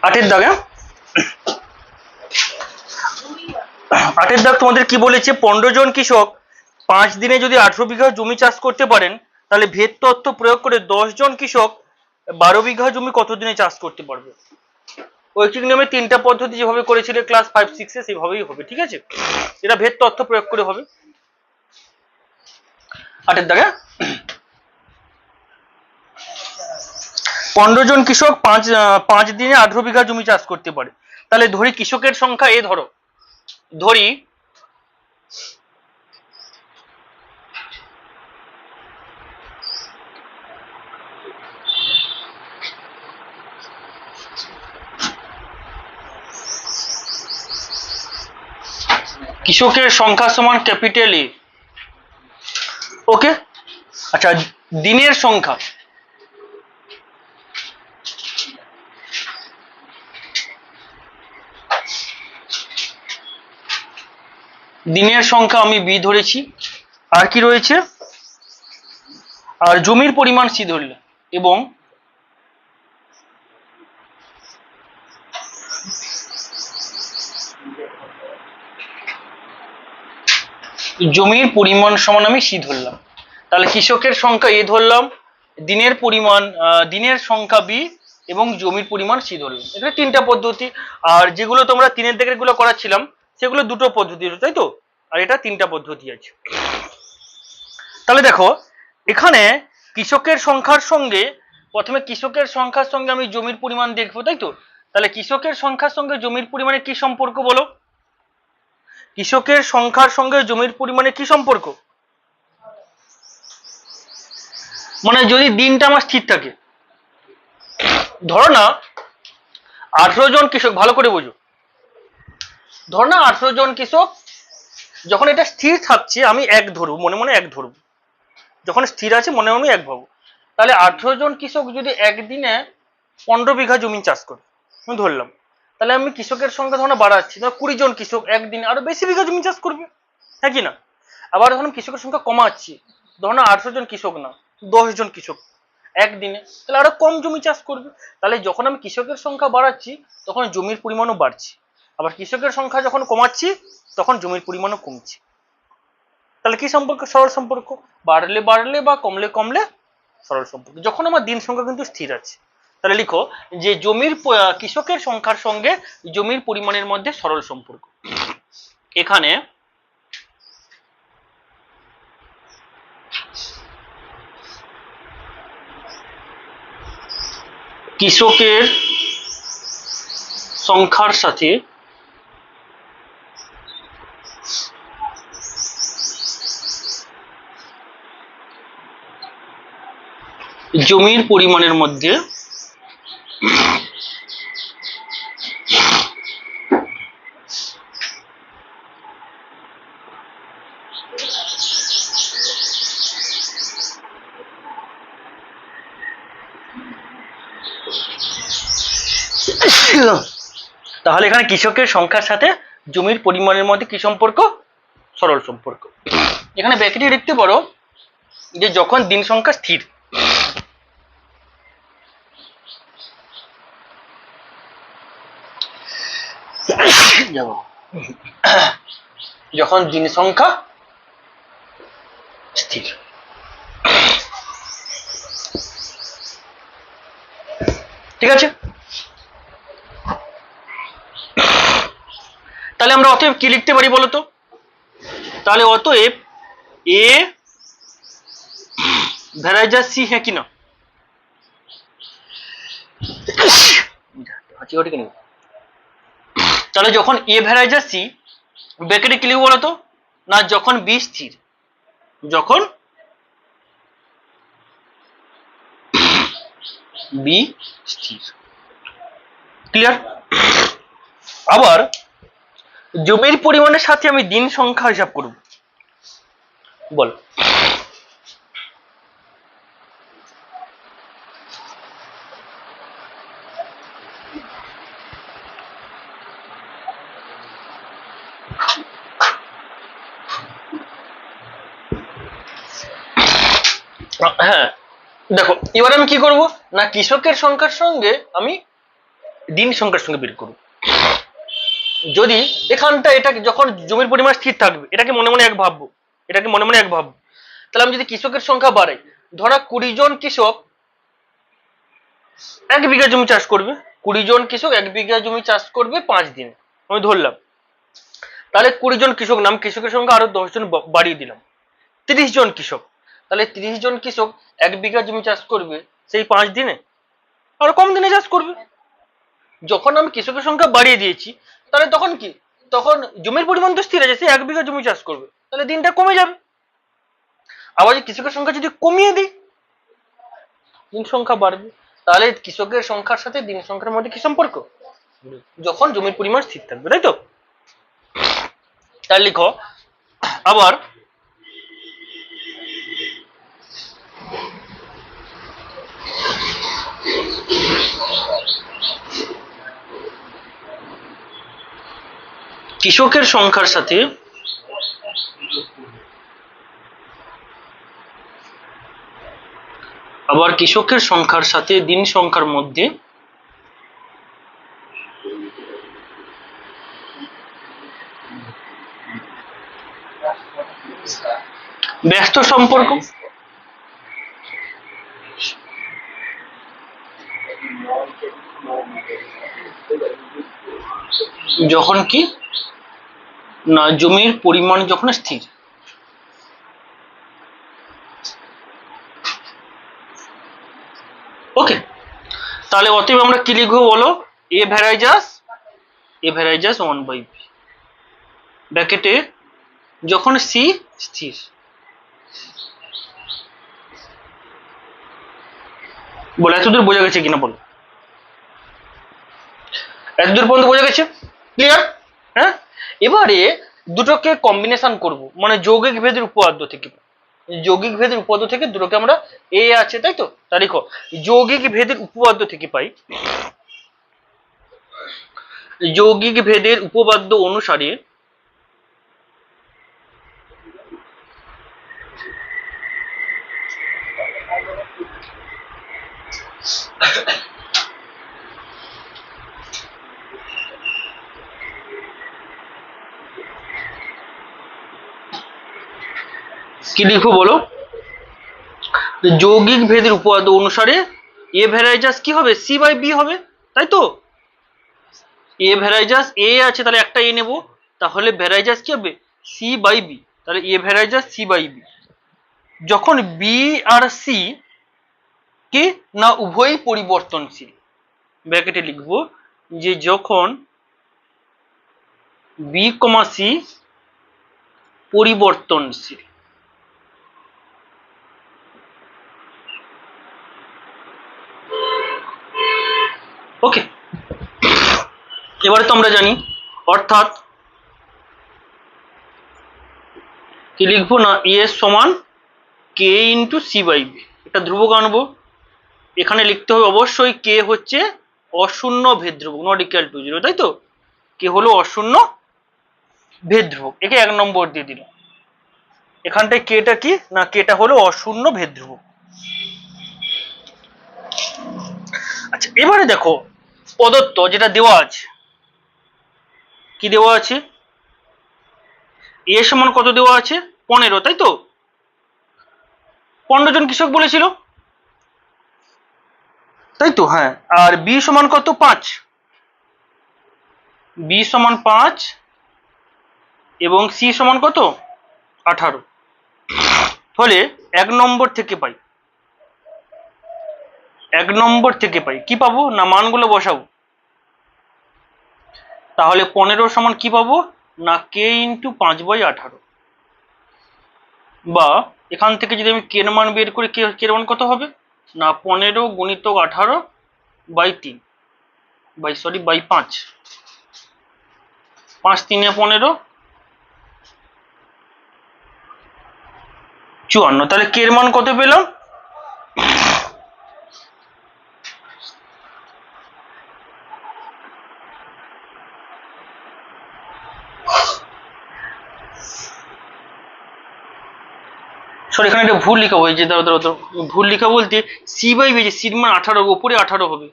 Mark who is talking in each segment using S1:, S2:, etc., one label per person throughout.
S1: 8 দাগ। 8 দাগ তোমাদের কি বলেছে? 15 জন কৃষক 5 দিনে যদি 18 বিঘা জমি চাষ করতে পারেন, তাহলে ভেদ তত্ত্ব প্রয়োগ করে 10 জন কৃষক 12 বিঘা জমি কত দিনে চাষ করতে পারবে? ঐকিক নিয়মে 3টা পদ্ধতি যেভাবে করেছিল ক্লাস 5-6 এ সেভাবেই হবে, ঠিক আছে? এটা ভেদ তত্ত্ব প্রয়োগ করে হবে। 8 দাগে 15 জন কৃষক 5 দিনে 18 বিঘা জমি চাষ করতে পারে। তাহলে ধরি কৃষকের সংখ্যা এ, ধরি কৃষকের সংখ্যা সমান ক্যাপিটাল এ। ওকে, আচ্ছা দিনের সংখ্যা, দিনের সংখ্যা আমি বি ধরেছি, আর কি রয়েছে, আর জমির পরিমাণ সি ধরলাম, এবং জমির পরিমাণ সমান আমি সি ধরলাম। তাহলে কৃষকের সংখ্যা এ ধরলাম, দিনের পরিমাণ দিনের সংখ্যা বি, এবং জমির পরিমাণ সি ধরলাম। এখানে 3টা পদ্ধতি, আর যেগুলো তোমরা 3-এর দিকের গুলো করাচ্ছিলাম সেগুলো 2টো পদ্ধতি, তাই তো? আর এটা 3টা পদ্ধতি আছে। তাহলে দেখো এখানে কৃষকের সংখ্যার সঙ্গে, প্রথমে কৃষকের সংখ্যার সঙ্গে আমি জমির পরিমাণ দেখবো, তাই তো? তাহলে কৃষকের সংখ্যার সঙ্গে জমির পরিমাণে কি সম্পর্ক বলো? কৃষকের সংখ্যার সঙ্গে জমির পরিমাণে কি সম্পর্ক? মানে যদি দিনটা আমার স্থির থাকে, ধরো না 18 জন কৃষক, ভালো করে বোঝো, ধরো না 18 জন কৃষক, যখন এটা স্থির থাকছে আমি 1 ধরবো, মনে মনে 1 ধরবো, যখন স্থির আছে মনে মনে 1 ভাবো। তাহলে 18 জন কৃষক যদি একদিনে 15 বিঘা জমি চাষ করে, আমি ধরলাম, তাহলে আমি কৃষকের সংখ্যা ধরো বাড়াচ্ছি, ধরো 20 জন কৃষক একদিনে আরো বেশি বিঘা জমি চাষ করবে, হ্যাঁ কি না? আবার যখন কৃষকের সংখ্যা কমাচ্ছি, ধরো না 18 জন কৃষক না, 10 জন কৃষক একদিনে, তাহলে আরো কম জমি চাষ করবে। তাহলে যখন আমি কৃষকের সংখ্যা বাড়াচ্ছি তখন জমির পরিমাণও বাড়ছে, আবার কৃষকের সংখ্যা যখন কমাচ্ছি তখন জমির পরিমাণও কমছে। তাহলে কি সম্পর্ক? সরল সম্পর্ক, বাড়লে বাড়লে বা কমলে কমলে সরল সম্পর্ক, যখন আমার দিন সংখ্যা কিন্তু স্থির আছে। তাহলে লিখো যে জমির কৃষকের সংখ্যার সঙ্গে জমির পরিমাণের মধ্যে সরল সম্পর্ক। এখানে কৃষকের সংখ্যার সাথে জমির পরিমাণের মধ্যে তাহলে এখানে কৃষকের সংখ্যার সাথে জমির পরিমাণের মধ্যে কি সম্পর্ক? সরল সম্পর্ক। এখানে ব্র্যাকেটে লিখতে পারো যে যখন দিন সংখ্যা স্থির, যখন দিন সংখ্যা স্থির। ঠিক আছে, তাহলে আমরা অতএব কি লিখতে পারি বলতো? তাহলে অতএব এ ভ্যারাইজাস সি, হ্যাঁ কি না? তাহলে যখন এ ভ্যারাইজাস সি, ব্র্যাকেটে কি লিখব বলতো? না যখন বি স্থির, যখন বি স্থির। ক্লিয়ার? আবার জমির পরিমাণের সাথে আমি দিন সংখ্যা হিসাব করব, বল। হ্যাঁ দেখো, এবার আমি কি করব না কৃষকের সংখ্যার সঙ্গে আমি দিন সংখ্যার সঙ্গে বের করব। যদি এখানটা এটা যখন জমির পরিমাণ স্থির থাকবে, এটাকে মনে মনে এক ভাববো, এটাকে মনে মনে এক ভাববো, তাহলে আমি যদি কৃষকের সংখ্যা বাড়াই, ধরা 20 জন কৃষক 1 বিঘা জমি চাষ করবে, 20 জন কৃষক 1 বিঘা জমি চাষ করবে 5 দিনে, আমি ধরলাম। তাহলে 20 জন কৃষক নাম, কৃষকের সংখ্যা আরো 10 জন বাড়িয়ে দিলাম, 30 জন কৃষক। তাহলে 30 জন কৃষক 1 বিঘা জমি চাষ করবে সেই 5 দিনে, আর কম দিনে চাষ করবে। যখন আমি কৃষকের সংখ্যা বাড়িয়ে দিয়েছি, তাহলে তখন কি, তখন জমির পরিমাণ তো স্থির আছে, সে 1 বিঘা জমি চাষ করবে, তাহলে দিনটা কমে যাবে। আবার কৃষকের সংখ্যা যদি কমিয়ে দিই, দিন সংখ্যা বাড়বে। তাহলে কৃষকের সংখ্যার সাথে দিন সংখ্যার মধ্যে কি সম্পর্ক, যখন জমির পরিমাণ স্থির থাকবে, তাই তো। তাহলে লিখো আবার কৃষকের সংখ্যার সাথে দিন সংখ্যার মধ্যে ব্যস্ত সম্পর্ক। যখন কি না জমির পরিমাণ যখন স্থির। ওকে, তাহলে অতএব আমরা কি লিখবো বলো, এ ভ্যারাইজাস 1/b ব্র্যাকেটে যখন সি স্থির। বলো এতদূর বোঝা গেছে কিনা, বলো এতদূর পর্যন্ত বোঝা গেছে, ক্লিয়ার? হ্যাঁ, এবারে দুটোকে কম্বিনেশন করব, মানে যৌগিক ভেদের উপপাদ্য থেকে, যৌগিক ভেদের উপপাদ্য থেকে দুটোকে আমরা এ আছে তাই তো, তা লিখো যৌগিক ভেদের উপপাদ্য থেকে পাই, যৌগিক ভেদের উপপাদ্য অনুসারে কি লিখবো বলো, যৌগিক ভেদের উপপাদ্য অনুসারে এ ভ্যারাইজাস কি হবে, সি বাই বি হবে, তাই তো। এ ভ্যারাইজাস এ আছে, তাহলে একটা এ নেব, তাহলে ভ্যারাইজাস কি হবে, সি বাই বি, তাহলে এ ভ্যারাইজাস সি বাই বি। যখন বি আর সি কি না উভয়ই পরিবর্তনশীল, ব্র্যাকেটে লিখবো যে যখন বি কমা সি পরিবর্তনশীল। ওকে, এবারে তো আমরা জানি, অর্থাৎ কি লিখবো না এ সমান কে ইন্টু সি বাই বি, এটা ধ্রুবক আনবো, এখানে লিখতে হবে অবশ্যই কে হচ্ছে অশূন্য ভেদ ধ্রুবক, নট ইকুয়াল টু 0, তাই তো। কে হলো অশূন্য ভেদ ধ্রুবক, একে 1 নম্বর দিয়ে দিল। এখানটায় কেটা কি না কেটা হলো অশূন্য ভেদ ধ্রুবক। আচ্ছা, এবারে দেখো প্রদত্ত যেটা দেওয়া আছে, কি দেওয়া আছে, এ সমান কত দেওয়া আছে, 15, তাই তো। 15 জন কৃষক বলেছিল, তাই তো। হ্যাঁ, আর বি সমান কত, 5, বি সমান 5 এবং সি সমান কত, 18। ফলে 1 নম্বর থেকে পাই, 1 নম্বর থেকে পাই কি পাবো না মানগুলো বসাবো, তাহলে 15 সমান কি পাবো না কে ইন্টু 5/18, বা এখান থেকে যদি আমি কে এর মান বের করি, কে এর মান কত হবে না 15 গুণিতক 18/3 বাই 5, 5 3 15 54, তাহলে কে এর মান কত পেলাম, সরি এখানে একটা ভুল লেখা হয়েছে, ভুল লেখা বলতে সি বাই বি, সির মান 18, উপরে 18 হবে,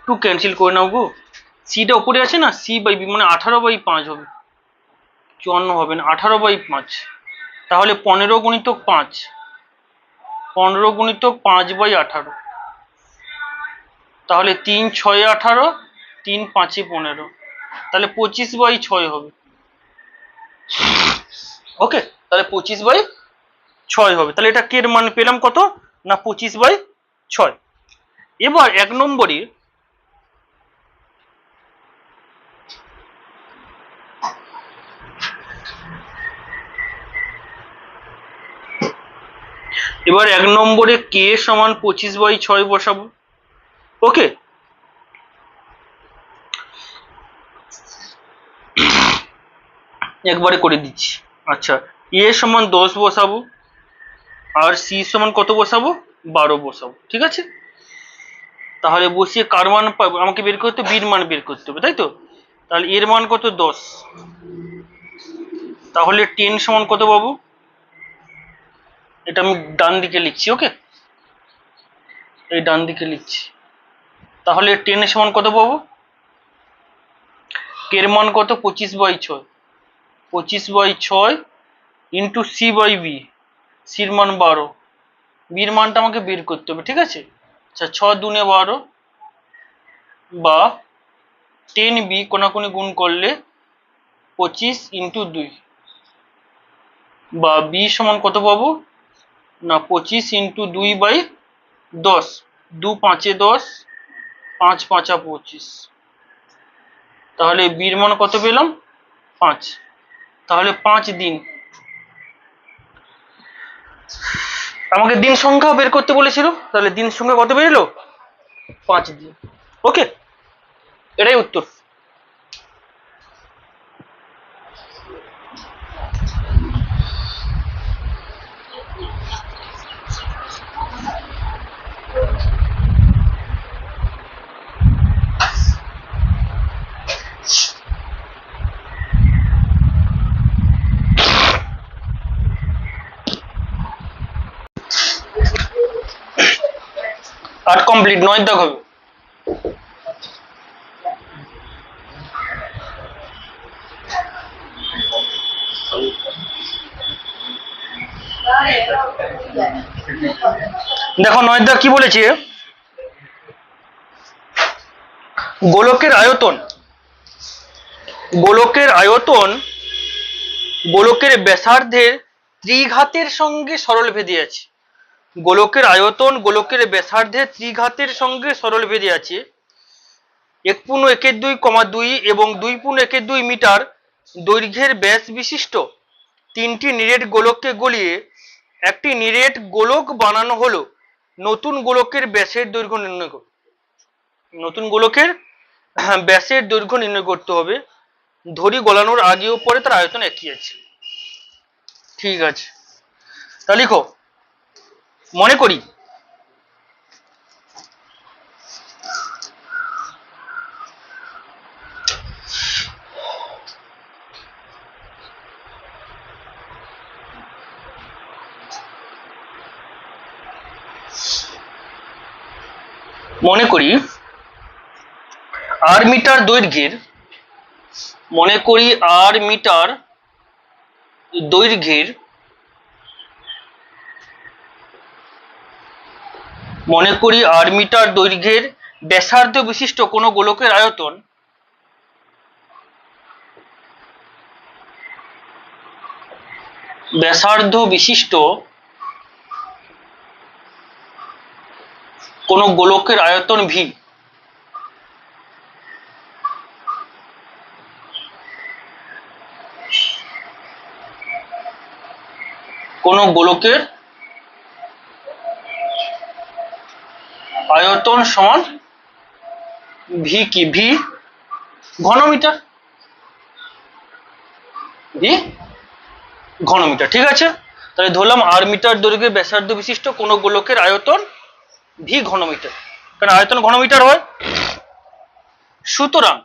S1: একটু ক্যান্সেল করে নাও গো, সিটা উপরে আছে না, সি বাই বি মানে 18/5 হবে, 54 হবে না, 18/5, তাহলে 15 গুণিতক 5, 15 গুণিতক 5/18, তাহলে 3 6 18, 3 5 15, তাহলে 25/6 হবে। ওকে, তাহলে 25/6 হবে। তাহলে এটা কে এর মান পেলাম কত না 25/6। এবার 1 নম্বরে কে সমান 25/6 বসাবো। ওকে, একবারে করে দিচ্ছি। আচ্ছা, এ সমান 10 বসাবো, আর সি সমান কত বসাবো, 12 বসাবো। ঠিক আছে, তাহলে বসিয়ে কার মান পাবো, আমাকে বের করতে বির মান বের করতে হবে, তাই তো। তাহলে এর মান কত 10, তাহলে 10 সমান কত পাবো, এটা আমি ডান দিকে লিখছি। ওকে, এই ডান দিকে লিখছি। তাহলে 10 সমান কত পাবো, এর মান কত 25/6, 25/6 ইন্টু সি বাই বি, সির মান 12, বির মানটা আমাকে বের করতে হবে। ঠিক আছে, আচ্ছা 6 দুনে 12 বা 10b কোনাকুনি গুণ করলে 25 ইন্টু 2, বা বি সমান কত পাবো না 25 ইন্টু 2/10, 2 5 10, 5 5 25, তাহলে বির মান কত পেলাম 5। তাহলে 5 দিন, আমাকে দিন সংখ্যা বের করতে বলেছিল, তাহলে দিন সংখ্যা কত বেরোলো 5 দিন। ওকে, এটাই উত্তর। আট কমপ্লিট, 9 দাগ হবে। দেখো 9 দাগ কি বলেছে, গোলকের আয়তন, গোলকের আয়তন গোলকের ব্যাসার্ধের ত্রিঘাতের সঙ্গে সরলভেদে আছে। গোলকের আয়তন গোলকের ব্যাসার্ধের ত্রিঘাতের সঙ্গে সরলভেদে আছে। 1.1/2, এবং 2.1/2 মিটার দৈর্ঘ্যের ব্যাস বিশিষ্ট 3টি নিরেট গোলককে গলিয়ে একটি নিরেট গোলক বানানো হলো। নতুন গোলকের ব্যাসের দৈর্ঘ্য নির্ণয় করো। নতুন গোলকের ব্যাসের দৈর্ঘ্য নির্ণয় করতে হবে। ধরি গলানোর আগে ও পরে তার আয়তন একই আছে। ঠিক আছে, তা লিখো। মনে করি আর মিটার দৈর্ঘ্যের, ব্যাসার্ধ বিশিষ্ট কোন গোলকের আয়তন ভি। কোন গোলকের আয়তন সমান ভি, কি ভি ঘনমিটার, ভি ঘনমিটার। ঠিক আছে, তাহলে ধরলাম আর মিটার দৈর্ঘ্যের ব্যাসার্ধ বিশিষ্ট কোন গোলকের আয়তন ভি ঘনমিটার, কারণ আয়তন ঘনমিটার হয়। সুতরাং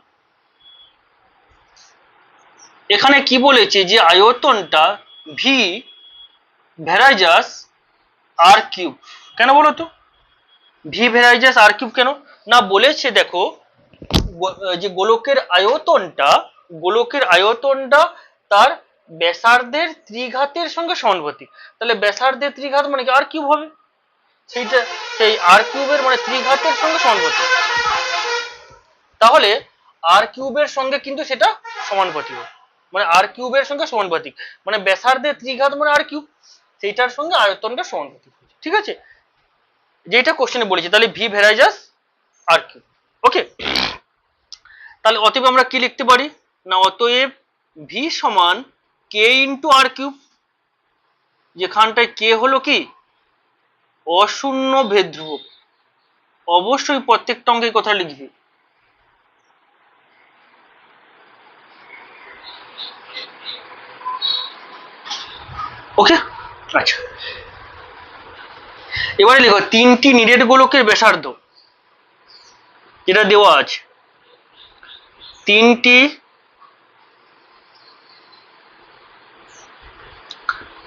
S1: এখানে কি বলেছে যে আয়তনটা ভি ভ্যারাইজাস আর কিউব। কেন বলো তো ভি ভ্যারাইজাস আর কিউব কেন, না বলেছে দেখো যে গোলকের আয়তনটা তার ব্যাসার্ধের ত্রিঘাতের সঙ্গে সমানুপাতিক। তাহলে ব্যাসার্ধের ত্রিঘাত মানে কি আর কিউব হবে, সেইটা সেই আর কিউবের মানে ত্রিঘাতের সঙ্গে সমানুপাতিক। তাহলে আর কিউবের সঙ্গে কিন্তু সেটা সমানুপাতিক হবে, মানে আর কিউবের সঙ্গে সমানুপাতিক, মানে ব্যাসার্ধের ত্রিঘাত মানে আর কিউব, সেইটার সঙ্গে আয়তনটা সমানুপাতিক। ঠিক আছে, যেটা কোশ্চেনে বলেছি। তাহলে ভি ভ্যারাইজাস আর কিউব। ওকে, তাহলে অতএব আমরা কি লিখতে পারি না, অতএব ভি সমান কে ইন্টু আর কিউব, যেখানটায় কে হলো কি অশূন্য ভেদ ধ্রুবক। অবশ্যই প্রত্যেকটা অঙ্কে কথা লিখবি। ওকে, আচ্ছা এবারে লিখো তিনটি নিরেট গোলকের ব্যাসার্ধ, যেটা দেওয়া আছে তিনটি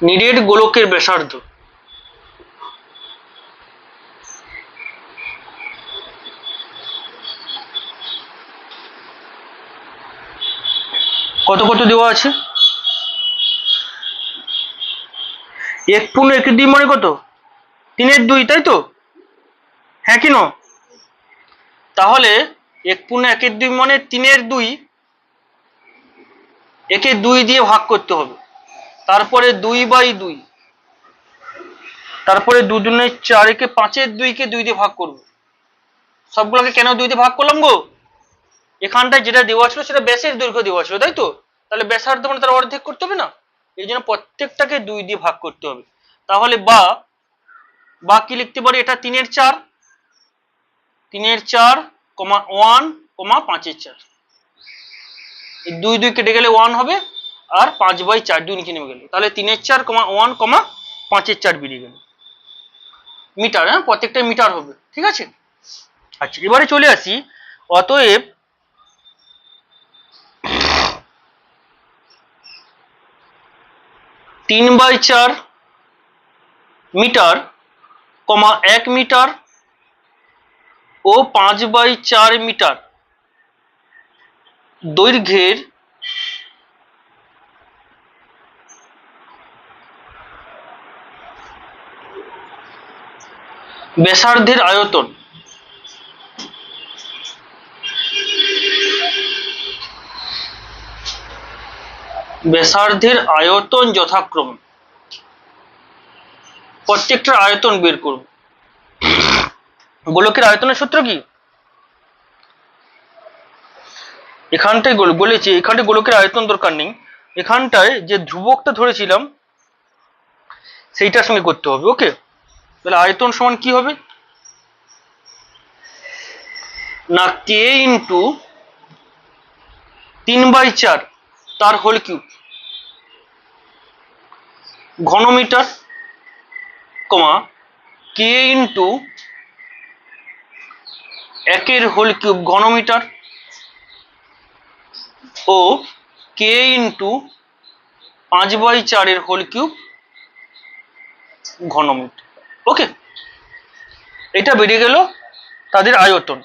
S1: নিরেট গোলকের ব্যাসার্ধ কত কত দেওয়া আছে, 1/1 মানে কত 3/2, তাই তো? হ্যাঁ কি না? তাহলে 1/1 মানে 3/2, একে 2 দিয়ে ভাগ করতে হবে, তারপরে 2/2, তারপরে 2 দুগুণে 4, একে 5/2 কে 2 দিয়ে ভাগ করবো। সবগুলোকে কেন 2 দিয়ে ভাগ করলাম গো, এখানটায় যেটা দেওয়া ছিল সেটা ব্যাসের দৈর্ঘ্য দেওয়া ছিল, তাই তো? তাহলে ব্যাসার্ধ মানে তার অর্ধেক করতে হবে না, এই জন্য প্রত্যেকটাকে 2 দিয়ে ভাগ করতে হবে। তাহলে বা কি লিখতে পারি, এটা 3/4, 3/4, 1, 5/4, 2 2 কেটে গেলে 1 হবে, আর 5/4 2 নিচে নেমে গেল, তাহলে 3/4, 1, 5/4 বেরিয়ে গেল মিটার। হ্যাঁ, প্রত্যেকটা মিটার হবে। ঠিক আছে, আচ্ছা এবারে চলে আসি, অতএব 3/4 মিটার, 1 মিটার ও 5/4 মিটার দৈর্ঘ্যের ব্যাসার্ধের আয়তন যথাক্রমে, প্রত্যেকটার আয়তন বের করব। গোলকের আয়তনের সূত্র কি, এখানটায় বলেছি, এখানটায় গোলকের আয়তন দরকার নেই, এখানটায় যে ধ্রুবকটা ধরেছিলাম সেইটার সঙ্গে করতে হবে। ওকে, তাহলে আয়তন সমান কি হবে না, কে ইন্টু 3/4 তার হোল কিউব ঘনমিটার, কে ইন্টু 1 হোল কিউব ঘনমিটার, ও কে ইন্টু 5/4 হোল কিউব ঘনমিটার। ওকে, এটা বেরিয়ে গেল তাদের আয়তন।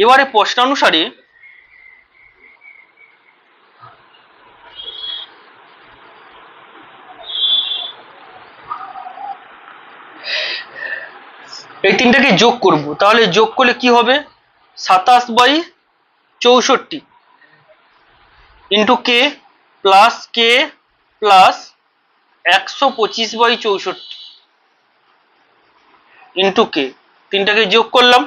S1: এবারে প্রশ্নানুসারে এই তিনটাকে যোগ করব, তাহলে যোগ করলে কি হবে, 27/64 into k plus 125/64 into k, তিনটাকে যোগ করলাম,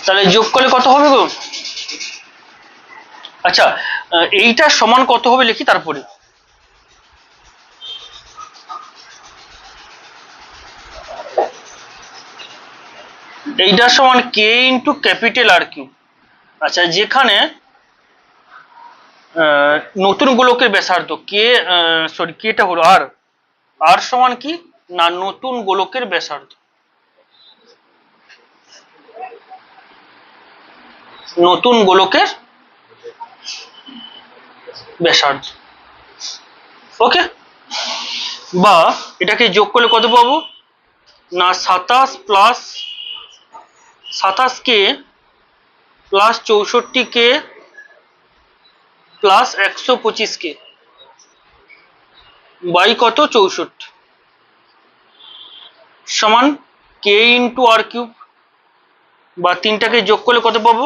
S1: তাহলে যোগ করলে কত হবে গো, আচ্ছা এইটা সমান কত হবে লিখি, তারপরে এইটার সমান কে ইন্টু ক্যাপিটাল আর কিউব। আচ্ছা, যেখানে নতুন গোলকের ব্যাসার্ধ কে, সরি কেটা হলো আর, আর সমান কি না নতুন গোলকের ব্যাসার্ধ, নতুন গোলকের ব্যাসার্ধ। ওকে, বা এটাকে যোগ করলে কত পাবো না 27 + 27K plus 64K plus 125K by কত 64 সমান K ইন্টু আর কিউব, বা তিনটাকে যোগ করলে কত পাবো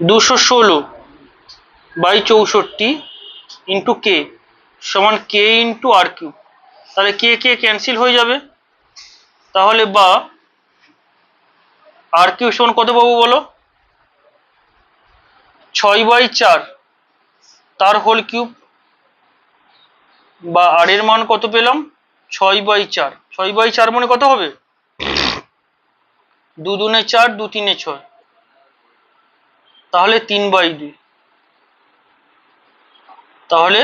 S1: 216 বাই 64 ইন্টু K সমান K ইন্টু আর কিউব। তাহলে K ক্যান্সেল হয়ে যাবে, তাহলে বা আর কিউব সমান কত পাবো বলো 6/4 তার হোল কিউব, বা আর এর মান কত পেলাম 6/4। 6/4 মানে কত হবে 2 2 4 2 3 6, তাহলে 3/2। তাহলে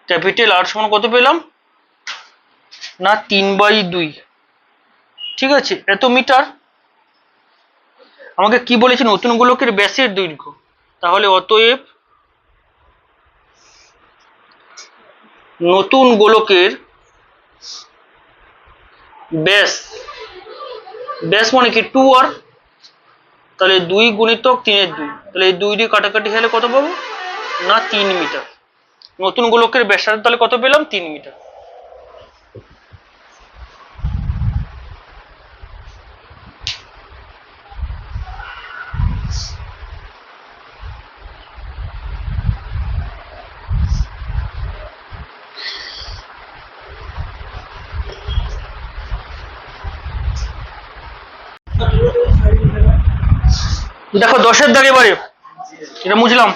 S1: ক্যাপিটাল আর সমান কত পেলাম না 3/2। ঠিক আছে, এত মিটার। আমাকে কি বলেছে নতুন গোলকের ব্যাসের দৈর্ঘ্য, তাহলে অতএব নতুন গোলকের ব্যাস, ব্যাস মানে কি 2r, তাহলে 2 × 3/2, তাহলে এই 2 দিয়ে কাটাকাটি হলে কত পাবো না 3 মিটার। নতুন গোলকের ব্যাসার্ধ তাহলে কত পেলাম 3 মিটার। দেখো 10-এর দাগ এবারে এটা মুছলাম।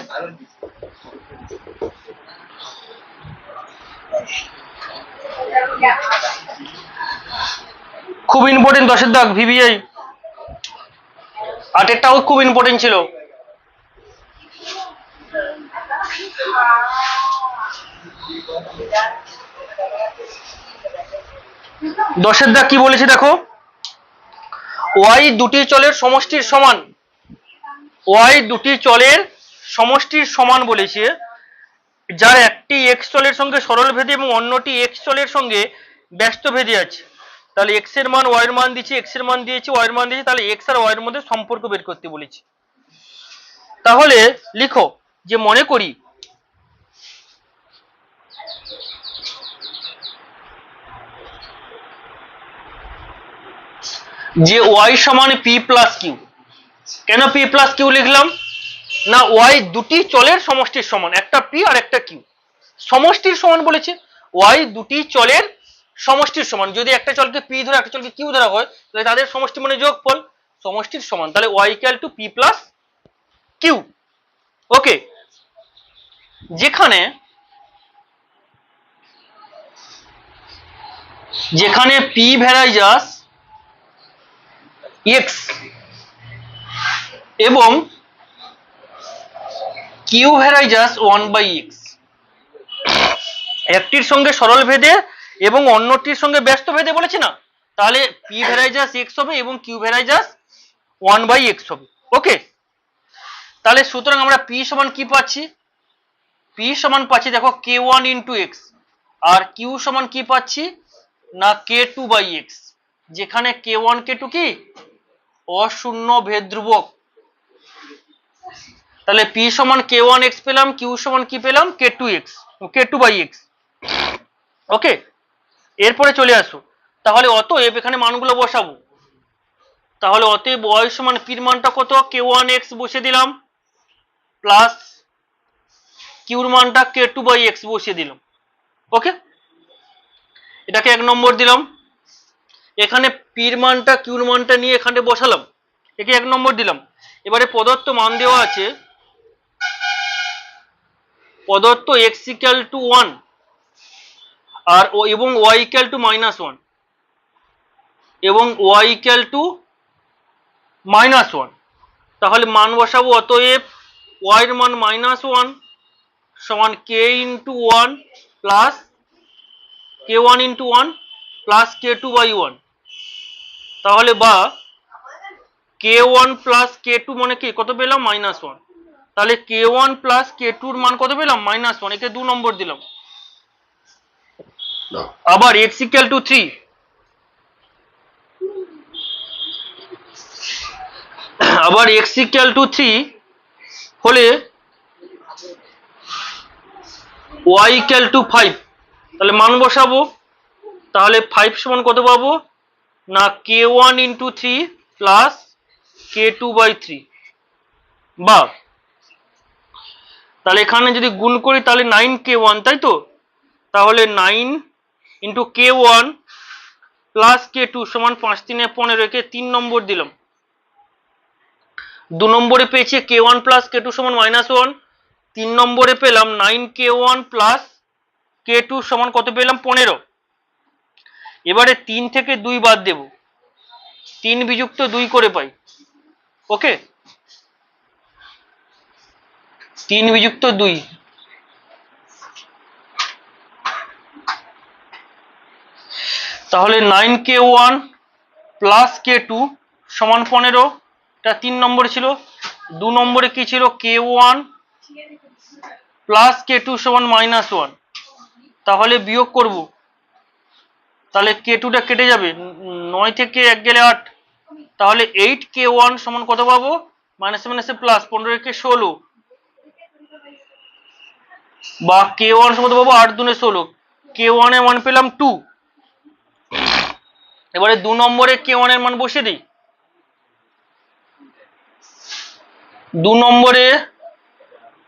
S1: খুব ইম্পর্টেন্ট 10-এর দাগ ভিভিআই, 8-এরটাও খুব ইম্পর্টেন্ট ছিল। দশের দাগ কি বলেছে দেখো, ওয়াই দুটি চলের সমষ্টির সমান, ওয়াই দুটি চলের সমষ্টির সমান বলেছে, যার একটি এক্স চলের সঙ্গে সরলভেদী এবং অন্যটি এক্স চলের সঙ্গে ব্যস্তভেদী আছে। তাহলে এক্স এর মান ওয়াই এর মান দিয়েছি, এক্স এর মান দিয়েছি, ওয়াই এর মান দিয়েছি, তাহলে এক্স আর ওয়াই এর মধ্যে সম্পর্ক বের করতে বলেছি। তাহলে লিখো যে মনে করি যে ওয়াই সমান পি প্লাস কিউ। কেন পি প্লাস কিউ লিখলাম না ওয়াই দুটি চলের সমষ্টির সমান, একটা পি আর একটা কিউ, সমষ্টির সমান বলেছে। ওয়াই দুটি চলের সমষ্টির সমান, যদি একটা চলকে পি ধরে একটা চলকে কিউ ধরা হয় তাহলে তাদের সমষ্টি মানে যোগফল, সমষ্টির সমান, তাহলে y equal to p plus q. Okay, যেখানে যেখানে পি ভ্যারাইজাস এক্স এবং কিউ ভ্যারাইজাস 1/x, একটির সঙ্গে সরল ভেদে এবং অন্যটির সঙ্গে ব্যস্ত ভেদে বলেছি না, তাহলে পি ভ্যারাইজাস এক্স হবে এবং কিউ ভ্যারাইজাস 1/x হবে। ওকে, তাহলে সুতরাং আমরা পি সমান কি পাচ্ছি, পি সমান পাচ্ছি দেখো k1 ইন্টু এক্স, আর কিউ সমান কি পাচ্ছি না k2/x, যেখানে k1 k2 কি অশূন্য ভেদ ধ্রুবক। তাহলে পি সমান k1x পেলাম, কিউ সমান কি পেলাম k2x, k2/x। ওকে, এরপরে চলে আসো, তাহলে অতএব এখানে মানগুলো বসাবো, তাহলে অতএব ওয়াই সমান পির মানটা কত k1x বসে দিলাম, প্লাস কিউর মানটা k2/x বসিয়ে দিলাম। ওকে, এটাকে 1 নম্বর দিলাম, এখানে পির মানটা কিউর মানটা নিয়ে এখানে বসালাম, একে 1 নম্বর দিলাম। এবারে প্রদত্ত মান দেওয়া আছে, প্রদত্ত x ইকুয়াল টু 1 আর এবং y ইকুয়াল টু -1 এবং y ইকুয়াল টু -1, তাহলে মান বসাবো। অতএব y এর মান -1 সমান k into 1 plus k1 into 1 plus k2/1, তাহলে বা কে ওয়ান প্লাস কে টু মানে কি কত পেলাম -1, তাহলে কে ওয়ান প্লাস কে টুর মান কত পেলাম -1, একে 2 নম্বর দিলাম। আবার x ইকুয়াল টু 3, আবার x ইকুয়াল টু 3 হলে y ইকুয়াল টু 5, তাহলে মান বসাবো, তাহলে 5 সমান কত পাবো না k one into 3 plus k two by 3, বা তাহলে এখানে যদি গুণ করি তাহলে 9k1, তাই তো, তাহলে 9 into k one plus k two সমান 5 3 15, একে 3 নম্বর দিলাম। 2 নম্বরে পেয়েছি কে ওয়ান প্লাস কে টু সমান -1, 3 নম্বরে পেলাম 9k1 প্লাস কে টু সমান কত পেলাম 15। এবারে 3 থেকে 2 বাদ দেব, 3 বিযুক্ত 2 করে পাই, ওকে, 3 বিযুক্ত 2, তাহলে 9k1 প্লাস কে টু সমান 15, এটা 3 নম্বরে ছিল। 2 নম্বরে কি ছিল কে ওয়ান প্লাস কে টু সমান -1, তাহলে বিয়োগ করব, তাহলে কে টুটা কেটে যাবে, 9 থেকে 1 গেলে 8, তাহলে 8k1 সমান কত পাবো মাইনাসে মাইনাসে প্লাস 15 কে 16, বা কে ওয়ান সমান কত পাবো 8 দুনে 16, কে ওয়ান এর মান পেলাম 2। এবারে 2 নম্বরে কে ওয়ান এর মান বসিয়ে দিই, 2 নম্বরে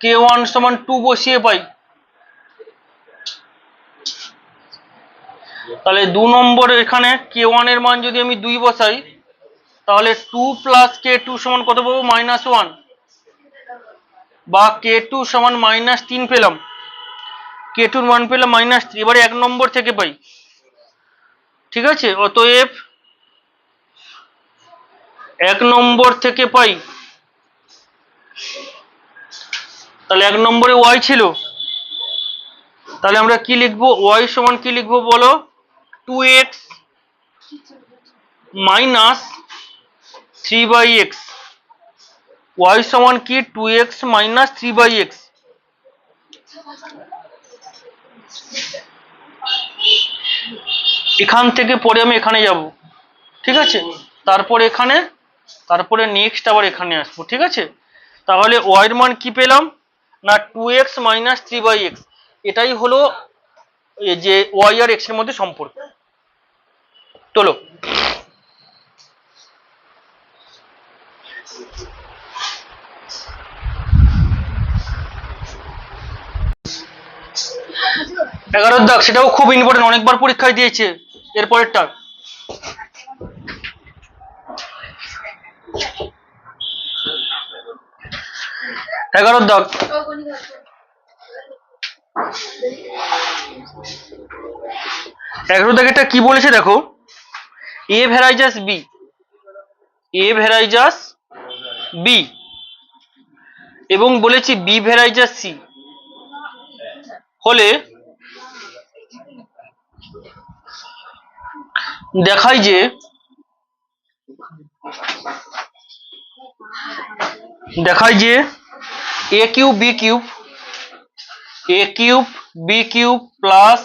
S1: কে ওয়ান সমান 2 বসিয়ে পাই, তাহলে 2 নম্বর এখানে কে ওয়ান এর মান যদি আমি 2 বসাই, তাহলে 2 প্লাস কে টু সমান কত পাবো -1, বা কে টু সমান -3 পেলাম, কে টুর মান পেলাম -3। এবারে 1 নম্বর থেকে পাই, ঠিক আছে, অতএব 1 নম্বর থেকে পাই, তাহলে 1 নম্বরে y ছিল, তাহলে আমরা কি লিখবো, y সমান কি লিখবো বলো, 2x মাইনাস 3/x, y সমান কি 2x মাইনাস 3/x। এখান থেকে পরে আমি এখানে যাব, ঠিক আছে, তারপরে এখানে, তারপরে নেক্সট আবার এখানে আসবো, ঠিক আছে। তাহলে y এর মান কি পেলাম না 2x মাইনাস 3/x, এটাই হলো যে y আর x এর মধ্যে সম্পর্ক। চলো এগারোর দাগ, সেটাও খুব ইম্পর্টেন্ট, অনেকবার পরীক্ষায় দিয়েছে। এরপরেরটা 11 দাগ, 11 দাগেরটা কি বলেছে দেখো, এ ভ্যারাইজাস বি, এ ভ্যারাইজাস বি, এবং বলেছি বি ভ্যারাইজাস সি হলে দেখাই যে a cube b cube, a cube b cube plus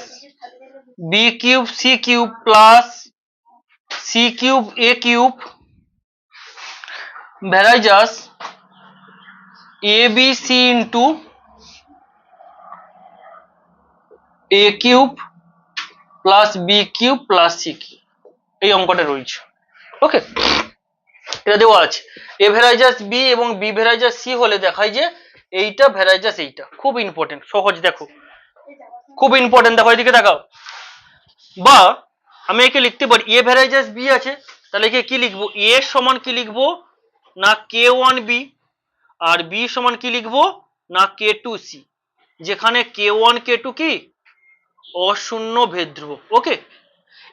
S1: b cube c cube plus c cube a cube varies a b c into A cube plus b cube plus c cube, এই অঙ্কটা রয়েছে, okay, এটা দেওয়া আছে। A varies b এবং b varies c হলে দেখায় যে এইটা ভ্যারাইজাস এইটা, খুব ইম্পর্টেন্ট, সহজ, দেখো খুব ইম্পর্টেন্ট, দেখো এদিকে দেখাও, বা আমি একে লিখতে পারি এ ভ্যারাইজাস বি আছে, তাহলে একে কি লিখবো, এ সমান কি লিখবো না কে ওয়ান বি, আর বি সমান কি লিখবো না কে টু সি, যেখানে কে ওয়ান কে টু কি অশূন্য ভেদ্রব, ওকে।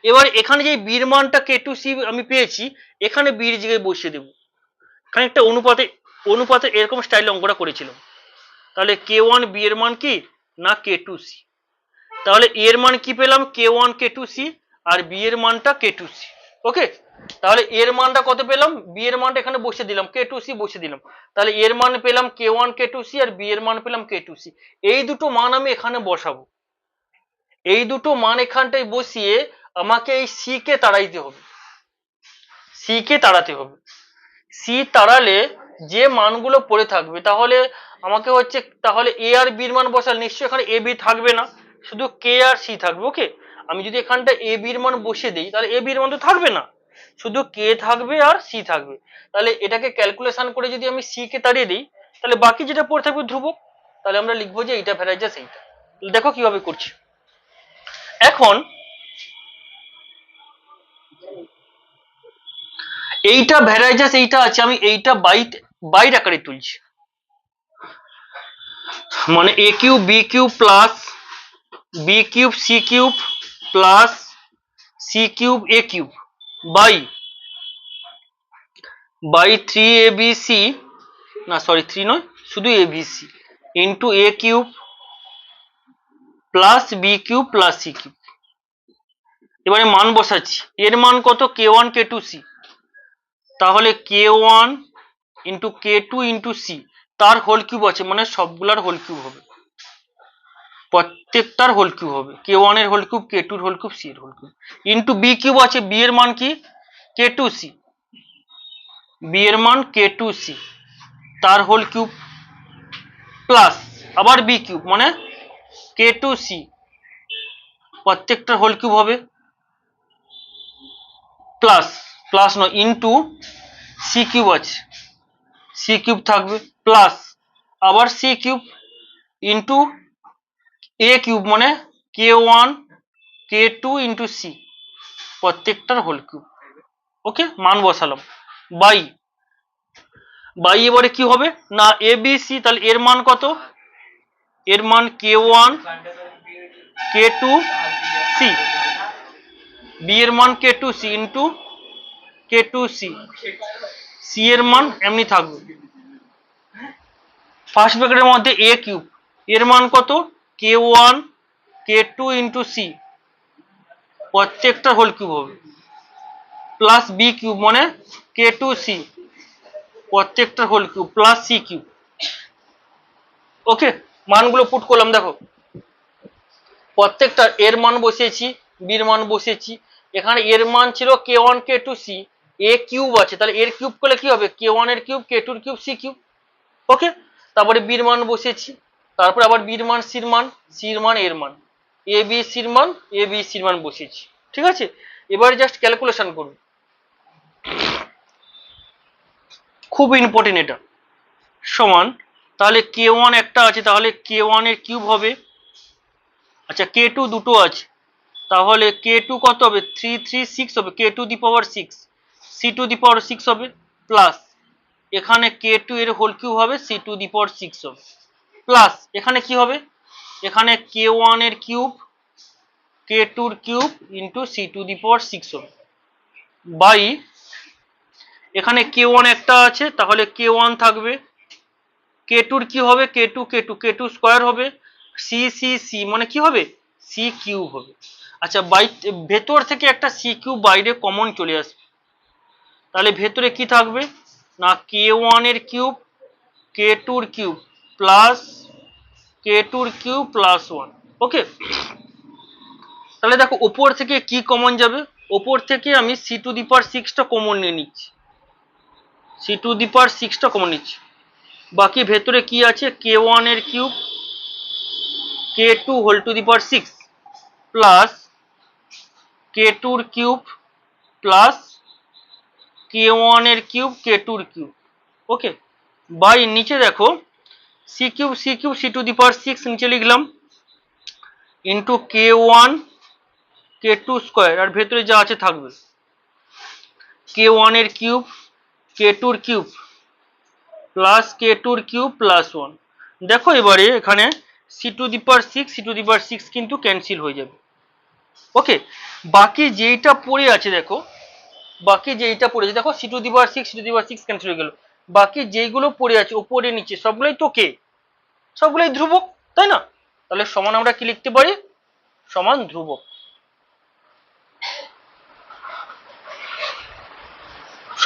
S1: এবার এখানে যে বির মানটা কে টু সি আমি পেয়েছি, এখানে বির জায়গায় বসিয়ে দেবো, এখানে একটা অনুপাতে এরকম স্টাইলে অঙ্কটা করেছিলাম। তাহলে কে ওয়ান বি এর মান কি না কে টু সি, তাহলে এর মান কি পেলাম কে ওয়ান কে টু সি, আর বি এর মানটা কে টু সি, ওকে। তাহলে এর মানটা কত পেলাম, বি এর মানটা এখানে বসে দিলাম, কে টু সি বসে দিলাম। তাহলে এর মান পেলাম কে ওয়ান কে টু সি, আর বি এর মান পেলাম কে টু সি। এই দুটো মান আমি এখানে বসাবো, এই দুটো মান এখানটায় বসিয়ে আমাকে এই সি কে তাড়াইতে হবে, সি কে তাড়াতে হবে। সি তাড়ালে যে মানগুলো পড়ে থাকবে, তাহলে আমাকে হচ্ছে, তাহলে এ আর বির মান বসালে নিশ্চয়ই এখানে এ বি থাকবে না, শুধু কে আর সি থাকবে। ওকে, আমি যদি এখানটা এ বির মান বসিয়ে দিই, তাহলে এ বির মান তো থাকবে না, শুধু কে থাকবে আর সি থাকবে। তাহলে এটাকে ক্যালকুলেশন করে যদি আমি সি কে তাড়িয়ে দিই, তাহলে বাকি যেটা পড়ে থাকবে ধ্রুবক। তাহলে আমরা লিখবো যে এইটা ভ্যারাইজাস এইটা। দেখো কিভাবে করছি। এখন এইটা ভ্যারাইজাস এইটা আছে, আমি এইটা বাইর আকারে তুলছি, মানে a cube b cube plus b cube c cube plus c cube a cube by three a b c, না সরি থ্রি নয়, শুধু a b c into A cube plus b cube plus c cube. এবারে মান বসাচ্ছি, এর মান কত, k one k two c, তাহলে k one into k two into c, তার হোল কিউব আছে, মানে সবগুলার হোল কিউব হবে, প্রত্যেকটার হোল কিউব হবে, কে ওয়ান এর হোল কিউব, কে টুর হোল কিউব, সি এর whole cube, into B cube আছে, বি এর মান কি কে টু সি, বি এর মান কে টু সি তার হোল কিউব, প্লাস আবার বি কিউব মানে কে টু সি প্রত্যেকটার হোল কিউব হবে, প্লাস প্লাস নয় ইন্টু সি কিউব আছে, সি কিউব থাকবে, প্লাস আবার সি কিউব ইন্টু এ কিউব মানে K one k two into C প্রত্যেকটার হোল কিউব। ওকে, মান বসালাম, বাই বাই এবারে কি হবে না এ বি সি, তাহলে এর মান কত, এর মান কে one k two C, B এর মান K two C into k two C, C এর মান এমনি থাকবে, ফার্স্ট ব্র্যাকেটের মধ্যে এ কিউব, এর মান কত k one k two into c প্রত্যেকটা হোল কিউব হবে, প্লাস বি কিউব মানে কে টু সি প্রত্যেকটা whole cube plus c cube. Okay, মানগুলো পুট করলাম, দেখো প্রত্যেকটা এর মান বসিয়েছি, বির মান বসিয়েছি, এখানে এর মান ছিল কে ওয়ান কে টু সি, এ কিউব আছে, তাহলে এর কিউব করলে কি হবে কে ওয়ান এর কিউব, কে টুর কিউব, সি কিউব। ওকে, তারপরে বির মান বসিয়েছি, তারপরে আবার বির মান সির মান, সির মান এর মান, এ বি সির মান, এ বি সির মান বসিয়েছি। ঠিক আছে, এবারে জাস্ট ক্যালকুলেশন করুন, খুব ইম্পর্টেন্ট এটা। সমান, তাহলে কে ওয়ান একটা আছে, তাহলে কে ওয়ান এর কিউব হবে, আচ্ছা কে টু দুটো আছে, তাহলে কে টু কত হবে থ্রি থ্রি সিক্স হবে, k to the power six, C to the power six হবে, প্লাস এখানে কে টু এর হোল কিউব হবে, c to the power six হবে, প্লাস এখানে কি হবে, এখানে কে ওয়ান এর কিউব কে টুর cube into c to the power six হবে, বাই এখানে কে ওয়ান একটা আছে, তাহলে কে ওয়ান থাকবে, কে টুর কি হবে কে টু কে টু কে টু স্কোয়ার হবে, সি সি সি মানে কি হবে সি কিউব হবে। আচ্ছা বাই ভেতর থেকে একটা সি কিউব বাইরে কমন চলে আসবে, তাহলে ভেতরে কি থাকবে না কে ওয়ান এর কিউব কে টুর কিউব প্লাস কে টুর কিউব প্লাস ওয়ান। ওকে, তাহলে দেখো ওপর থেকে কি কমন যাবে, ওপর থেকে আমি সি টু দি পাওয়ার সিক্সটা কমন নিয়ে নিচ্ছি, সি টু দি পাওয়ার সিক্সটা কমন নিচ্ছি, বাকি ভেতরে কি আছে কে ওয়ান এর cube k two whole to the power six plus কে টুর কিউব প্লাস কে ওয়ান এর কিউব কে টুর কিউব। ওকে, বাই নিচে দেখো c cube c to the power six নিচে লিখলাম into k one k two square, আর ভেতরে যা আছে থাকবে কে ওয়ান এর কিউব কে টুর কিউব প্লাস কে টুর কিউব প্লাস ওয়ান। দেখো এবারে এখানে C to the power six C to the power six কিন্তু ক্যান্সেল হয়ে যাবে। ওকে, বাকি যেইটা পড়ে আছে দেখো, বাকি যেইটা পড়ে আছে দেখো C to the power six C to the power six cancel হয়ে গেল, বাকি যেইগুলো পড়ে আছে উপরে নিচে সবগুলোই তো কে, সবগুলোই ধ্রুবক, তাই না? তাহলে সমান আমরা কি লিখতে পারি, সমান ধ্রুবক।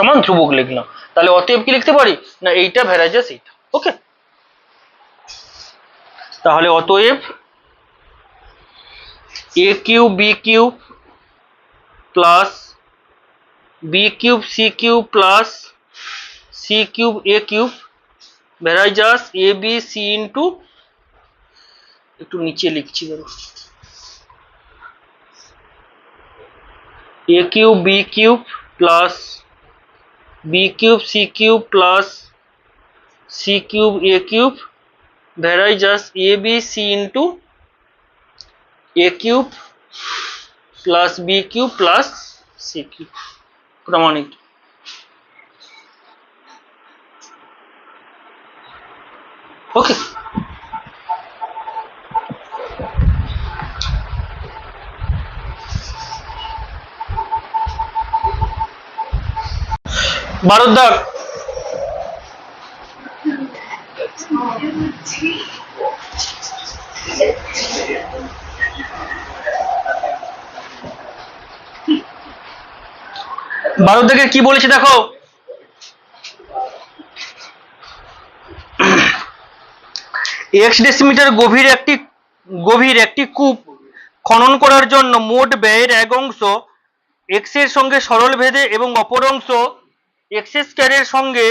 S1: সমান ধ্রুবক লিখলাম। তাহলে অতএব কি লিখতে পারি না এইটা ভ্যারাইজাস এইটা। ওকে, তাহলে অতএব a cube b cube plus b cube c cube plus c cube a cube varies a b c into, একটু নিচে লিখছি ধরো, a cube b cube plus b cube c cube plus c cube a cube varies a b c into A cube plus b cube plus c cube প্রমাণিত। Okay, Bharat দাগ ভারত দাগের কি বলেছে দেখো, এক্স ডেসিমিটার গভীর একটি কূপ খনন করার জন্য মোট ব্যয়ের এক অংশ এক্স এর সঙ্গে সরল ভেদে এবং অপর অংশ এক্স স্কয়ারের সঙ্গে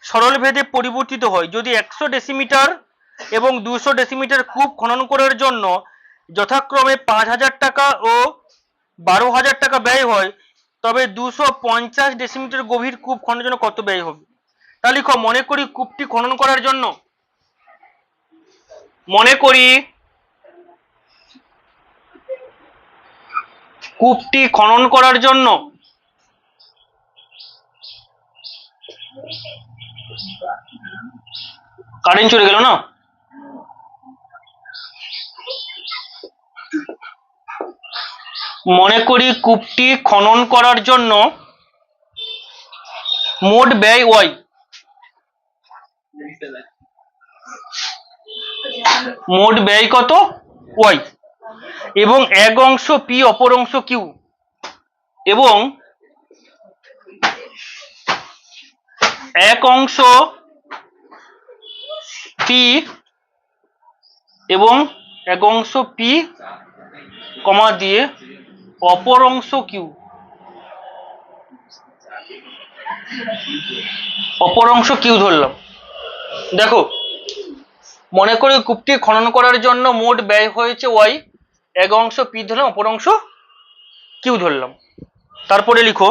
S1: সরল ভেদে পরিবর্তিত হয়। যদি 100 ডেসিমিটার এবং 200 ডেসিমিটার কূপ খনন করার জন্য যথাক্রমে 5000 টাকা ও 12,000 টাকা ব্যয় হয়, তবে 250 ডেসিমিটার গভীর কূপ খননের জন্য কত ব্যয় হবে? তাহলে লিখো, মনে করি কূপটি খনন করার জন্য, মনে করি কূপটি খনন করার জন্য কারেন্ট চলে গেল না, মনে করি কূপটি খনন করার জন্য মোট ব্যয় ওয়াই, মোট ব্যয় কত ওয়াই, এবং এক অংশ পি অপর অংশ কিউ, এবং এক অংশ পি এবং এক অংশ পি কমা দিয়ে অপর অংশ কিউ, অপর অংশ কিউ ধরলাম। দেখো, মনে করি কূপটি খনন করার জন্য মোট ব্যয় হয়েছে ওয়াই, এক অংশ পি ধরলাম, অপর অংশ কিউ ধরলাম। তারপরে লিখো,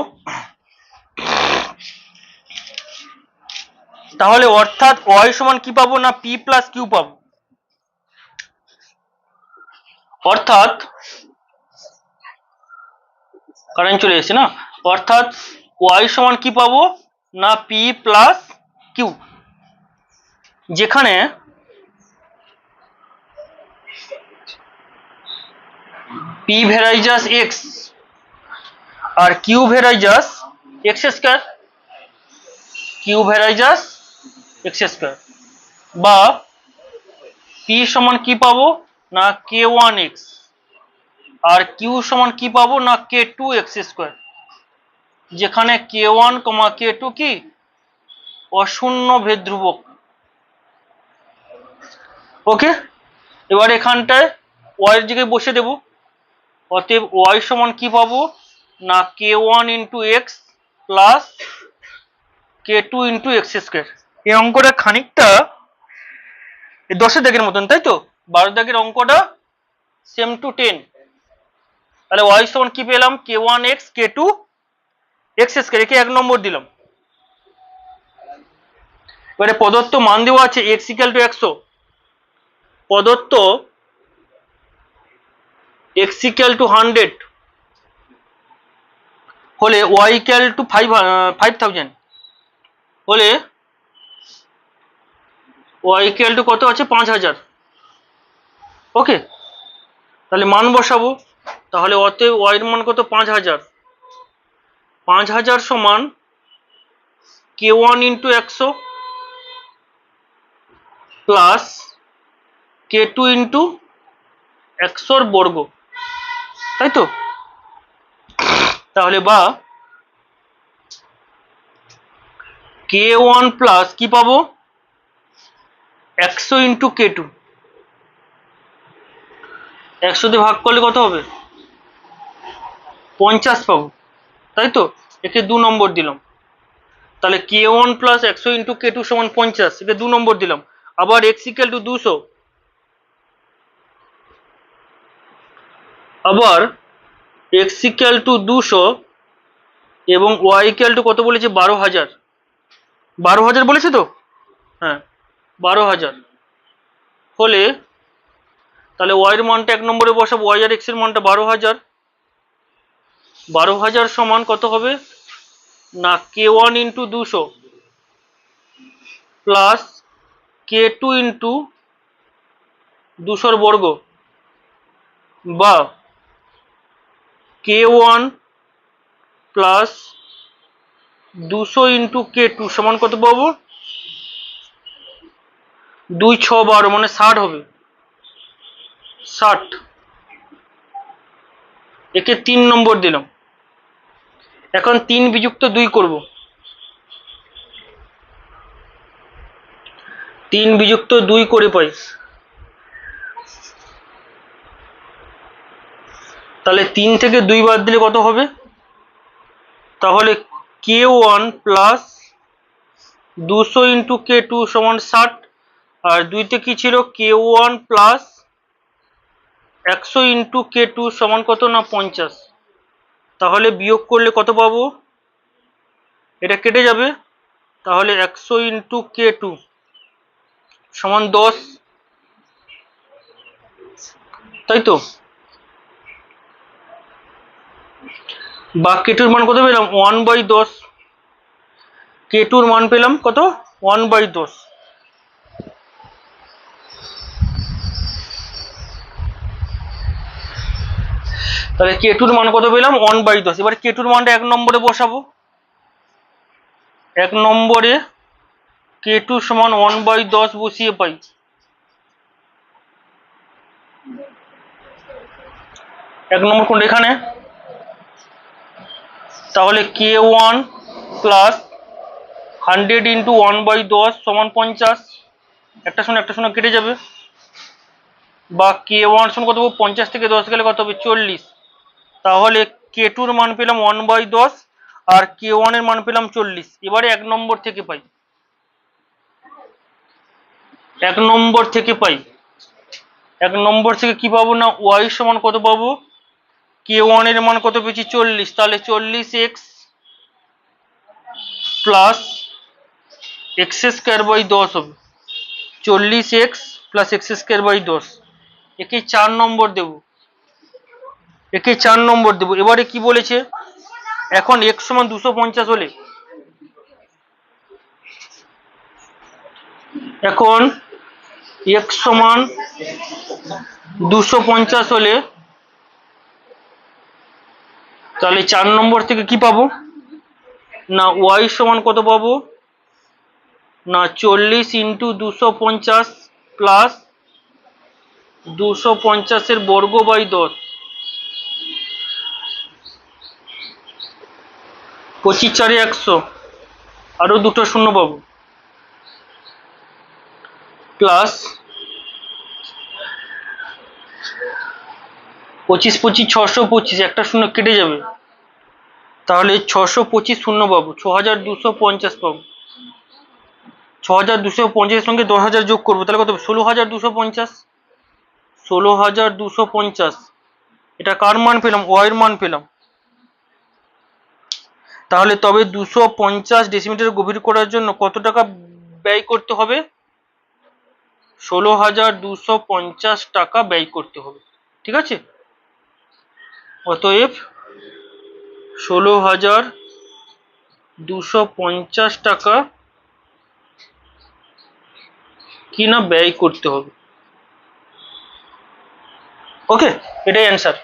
S1: তাহলে অর্থাৎ ওয়াই সমান কি পাবো না পি প্লাস কিউ পাবো, অর্থাৎ কারেন্ট চলে এসেছে না, অর্থাৎ ওয়াই সমান কি পাবো না পি প্লাস কিউ, যেখানে পি ভ্যারাইজাস এক্স আর q varies x square, q varies x square, বা পি সমান কি পাবো না কে ওয়ান এক্স আর কিউ সমান কি পাবো না কে টু এক্স স্কয়ার, যেখানে কে ওয়ান কমা কে টু কি অশূন্য ভেদ ধ্রুবক। ওকে, এবার এখানটায় ওয়াই এর জায়গায় বসে দেব, অতএব ওয়াই সমান কি পাবো না k one into x plus k two into x square. এই অঙ্কটা খানিকটা 10-এর দাগের মতন, তাই তো? 12 দাগের অঙ্কটা সেম টু 10। তাহলে ওয়াই সমান কি পেলাম কে ওয়ান এক্স কে টু এক্স স্কয়ার, একে 1 নম্বর দিলাম। এবারে প্রদত্ত মান দেওয়া আছে এক্স ইকুয়াল টু 100, প্রদত্ত এক্স ইকুয়াল টু 100 হলে ওয়াই ইকুয়াল টু 5000 হলে ওয়াই ইকুয়াল টু কত আছে 5000। ওকে, তাহলে মান বসাবো, তাহলে অতএব ওয়াই এর মান কত 5000, 5000 সমান কে one into 100 plus k two into 100 বর্গ, তাই তো? তাহলে বা k1 প্লাস কি পাবো 100 ইন্টু k2, 100 দিয়ে ভাগ করলে কত হবে 50 পাবো, তাই তো? একে 2 নম্বর দিলাম। তাহলে k1 প্লাস 100 ইন্টু k2 সমান 50, একে 2 নম্বর দিলাম। আবার x ইকুয়াল টু 200, আবার x ইকুয়াল টু 200 এবং y ইকুয়াল টু কত বলেছে 12,000, 12,000 বলেছে তো? হ্যাঁ 12,000 হলে তাহলে y এর মানটা 1 নম্বরে বসাবো, y আর x এর মানটা 12,000, 12,000 সমান কত হবে না k1 into 200 plus k2 into 200 বর্গ বা k1 প্লাস 200 ইন্টু k2 সমান কত পাবো 2 6 12 মানে 60 হবে, 60। একে 3 নম্বর দিলাম। এখন 3 বিযুক্ত 2 করব, 3 বিযুক্ত 2 করে পাই, তাহলে 3 থেকে 2 বাদ দিলে কত হবে, তাহলে k1 প্লাস 200 ইন্টু k2 সমান 60, আর 2তে কি ছিল k1 প্লাস 100 ইন্টু k2 সমান কত না 50, তাহলে বিয়োগ করলে কত পাবো, এটা কেটে যাবে, তাহলে 100 ইন্টু k2 সমান 10, তাই তো? বা k2 এর মান কত পেলাম 1/10, k2 এর মান পেলাম কত 1/10। তাহলে k2 এর মান কত পেলাম 1/10। এবার k2 এর মানটা 1 নম্বরে বসাবো, 1 নম্বরে k2 সমান 1/10 বসিয়ে পাই, এক নম্বর কোনটা এখানে, তাহলে k1 প্লাস 100 ইন্টু 1/10 সমান 50, একটা শূন্য কেটে যাবে, বা k1 সমান কত হবে 50 থেকে 10 গেলে কত হবে 40, তাহলে k2 এর মান পেলাম 1/10 আর k1 এর মান পেলাম 40। এবারে 1 নম্বর থেকে পাই, 1 নম্বর থেকে পাই, 1 নম্বর থেকে কি পাবো না y সমান কত পাবো, k1 এর মান কত পেয়েছি 40, তাহলে 40x plus x square by 10 হবে, 40x plus x square by 10, একে 4 নম্বর দেব, একে 4 নম্বর দেব। এবারে কি বলেছে, এখন x সমান 250 হলে, এখন x সমান 250 হলে তাহলে 4 নম্বর থেকে কি পাবো না y সমান কত পাবো না 40 ইন্টু 250 প্লাস 250 এর বর্গ বাই 10, 25 4 100, আরো দুটো শূন্য পাবো, প্লাস 25 25 625, একটা শূন্য কেটে যাবে, তাহলে 625 শূন্য পাবো, 6250 পাবো, 6250 এর সঙ্গে 10,000 যোগ করবো, তাহলে কত হবে 16,250, 16,250। এটা কার মান পেলাম y এর মান পেলাম। তাহলে তবে 250 ডেসিমিটার গভীর করার জন্য কত টাকা ব্যয় করতে হবে, 16,250 টাকা ব্যয় করতে হবে, ঠিক আছে? অতএব 16,250 টাকা কি না ব্যয় করতে হবে। ওকে, এটাই অ্যান্সার।